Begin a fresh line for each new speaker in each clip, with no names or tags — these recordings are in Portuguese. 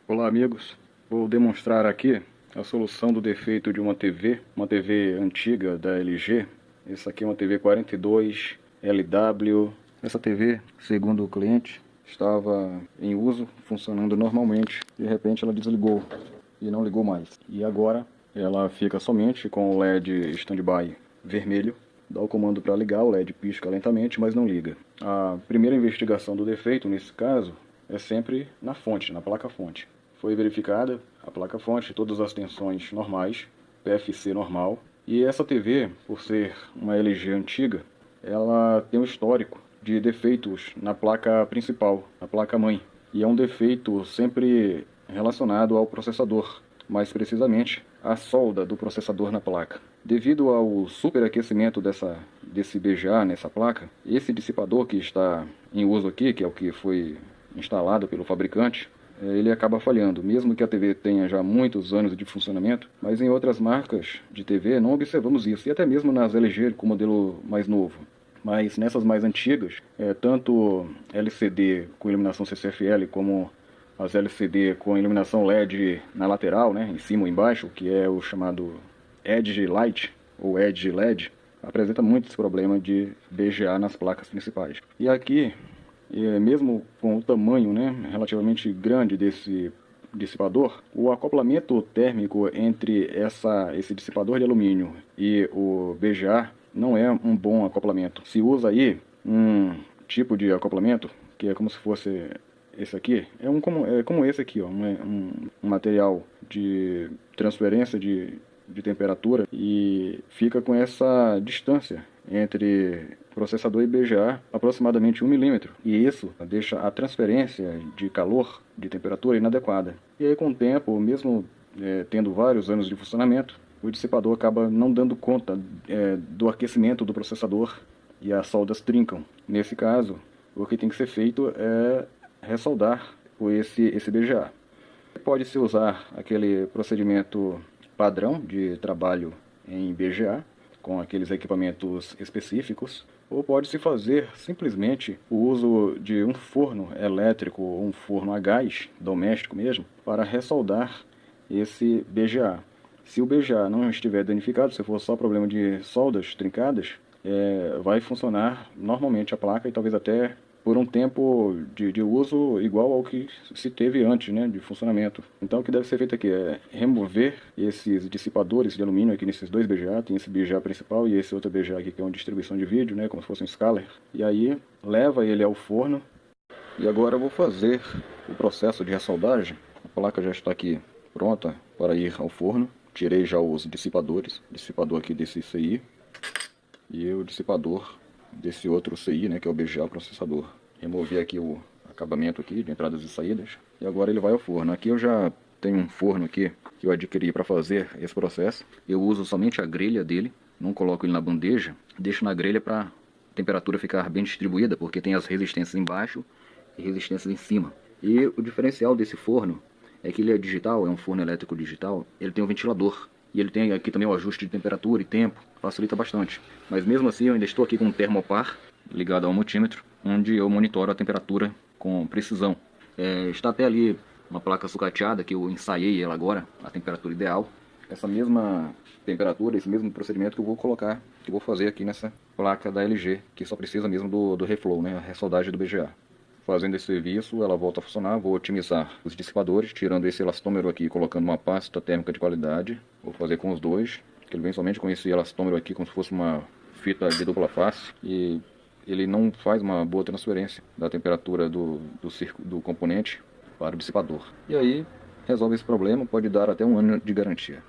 Olá amigos, vou demonstrar aqui a solução do defeito de uma TV antiga da LG. Essa aqui é uma TV 42 LW. Essa TV, segundo o cliente, estava em uso, funcionando normalmente. De repente ela desligou e não ligou mais. E agora ela fica somente com o LED standby vermelho. Dá o comando para ligar, o LED pisca lentamente, mas não liga. A primeira investigação do defeito, nesse caso, é sempre na fonte, na placa-fonte. Foi verificada a placa-fonte, todas as tensões normais, PFC normal. E essa TV, por ser uma LG antiga, ela tem um histórico de defeitos na placa principal, na placa-mãe. E é um defeito sempre relacionado ao processador, mais precisamente a solda do processador na placa. Devido ao superaquecimento desse BGA nessa placa, esse dissipador que está em uso aqui, que é o que foi instalado pelo fabricante, ele acaba falhando, mesmo que a TV tenha já muitos anos de funcionamento, mas em outras marcas de TV não observamos isso, e até mesmo nas LG com modelo mais novo. Mas nessas mais antigas, tanto LCD com iluminação CCFL como as LCD com iluminação LED na lateral, né, em cima ou embaixo, que é o chamado Edge Light ou Edge LED, apresenta muito esse problema de BGA nas placas principais. E aqui, mesmo com o tamanho, né, relativamente grande desse dissipador, o acoplamento térmico entre esse dissipador de alumínio e o BGA não é um bom acoplamento. Se usa aí um tipo de acoplamento que é como se fosse esse aqui, como esse aqui, ó, um material de transferência de temperatura e fica com essa distância entre processador e BGA aproximadamente 1 milímetro, e isso deixa a transferência de calor, de temperatura inadequada. E aí com o tempo, mesmo tendo vários anos de funcionamento, o dissipador acaba não dando conta do aquecimento do processador e as soldas trincam. Nesse caso, o que tem que ser feito é ressoldar esse BGA. Pode-se usar aquele procedimento padrão de trabalho em BGA, com aqueles equipamentos específicos, ou pode-se fazer simplesmente o uso de um forno elétrico ou um forno a gás, doméstico mesmo, para ressoldar esse BGA. Se o BGA não estiver danificado, se for só problema de soldas trincadas, vai funcionar normalmente a placa e talvez até por um tempo de uso igual ao que se teve antes, né, de funcionamento. Então o que deve ser feito aqui é remover esses dissipadores de alumínio aqui nesses dois BGA, tem esse BGA principal e esse outro BGA aqui que é uma distribuição de vídeo, né, como se fosse um scaler. E aí leva ele ao forno. E agora eu vou fazer o processo de ressoldagem. A placa já está aqui pronta para ir ao forno. Tirei já os dissipadores, dissipador aqui desse CI e o dissipador desse outro CI, né, que é o BGA processador. Removi aqui o acabamento aqui de entradas e saídas e agora ele vai ao forno. Aqui eu já tenho um forno aqui que eu adquiri para fazer esse processo. Eu uso somente a grelha dele, não coloco ele na bandeja, deixo na grelha para a temperatura ficar bem distribuída, porque tem as resistências embaixo e resistências em cima. E o diferencial desse forno é que ele é digital, é um forno elétrico digital, ele tem um ventilador. E ele tem aqui também o ajuste de temperatura e tempo, facilita bastante. Mas mesmo assim eu ainda estou aqui com um termopar ligado ao multímetro, onde eu monitoro a temperatura com precisão. Está até ali uma placa sucateada que eu ensaiei ela agora, a temperatura ideal. Essa mesma temperatura, esse mesmo procedimento que eu vou colocar, que eu vou fazer aqui nessa placa da LG, que só precisa mesmo do reflow, né, a ressoldagem do BGA. Fazendo esse serviço, ela volta a funcionar. Vou otimizar os dissipadores, tirando esse elastômero aqui e colocando uma pasta térmica de qualidade. Vou fazer com os dois, que ele vem somente com esse elastômero aqui, como se fosse uma fita de dupla face. E ele não faz uma boa transferência da temperatura do componente para o dissipador. E aí, resolve esse problema, pode dar até 1 ano de garantia.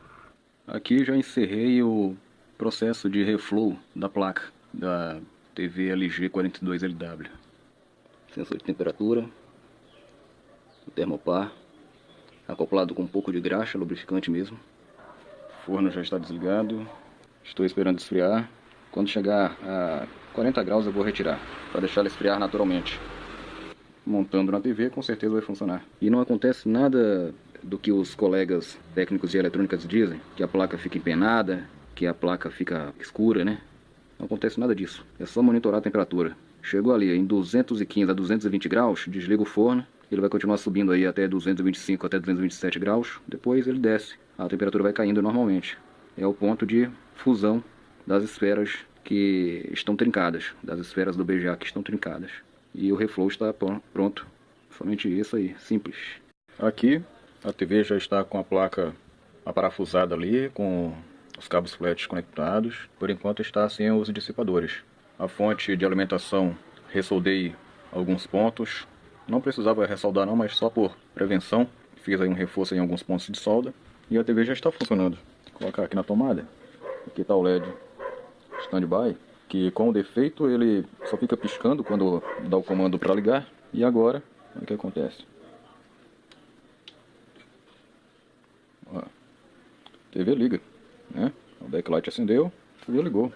Aqui já encerrei o processo de reflow da placa da TV LG 42LW. Sensor de temperatura, o termopar, acoplado com um pouco de graxa, lubrificante mesmo. O forno já está desligado, estou esperando esfriar. Quando chegar a 40 graus eu vou retirar, para deixar ele esfriar naturalmente. Montando na TV com certeza vai funcionar. E não acontece nada do que os colegas técnicos de eletrônica dizem, que a placa fica empenada, que a placa fica escura, né? Não acontece nada disso, é só monitorar a temperatura. Chegou ali em 215 a 220 graus, desliga o forno, ele vai continuar subindo aí até 225, até 227 graus, depois ele desce, a temperatura vai caindo normalmente. É o ponto de fusão das esferas que estão trincadas, das esferas do BGA que estão trincadas. E o reflow está pronto, somente isso aí, simples. Aqui a TV já está com a placa aparafusada ali, com os cabos flat conectados. Por enquanto está sem os dissipadores. A fonte de alimentação ressoldei alguns pontos. Não precisava ressoldar não, mas só por prevenção. Fiz aí um reforço em alguns pontos de solda. E a TV já está funcionando. Vou colocar aqui na tomada. Aqui está o LED standby, que com o defeito ele só fica piscando quando dá o comando para ligar. E agora, o que acontece? Ó, TV liga, né? O backlight acendeu, a TV ligou.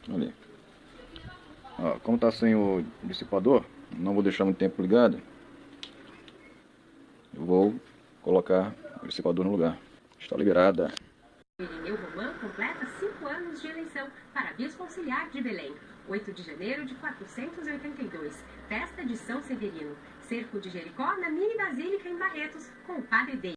Ali. Ó, como está sem o dissipador, não vou deixar muito tempo ligado. Eu vou colocar o dissipador no lugar. Está liberada.
Irineu Roman completa 5 anos de eleição para Bispo Auxiliar de Belém. 8 de janeiro de 482. Festa de São Severino. Cerco de Jericó na mini basílica em Barretos, com o Padre Dei.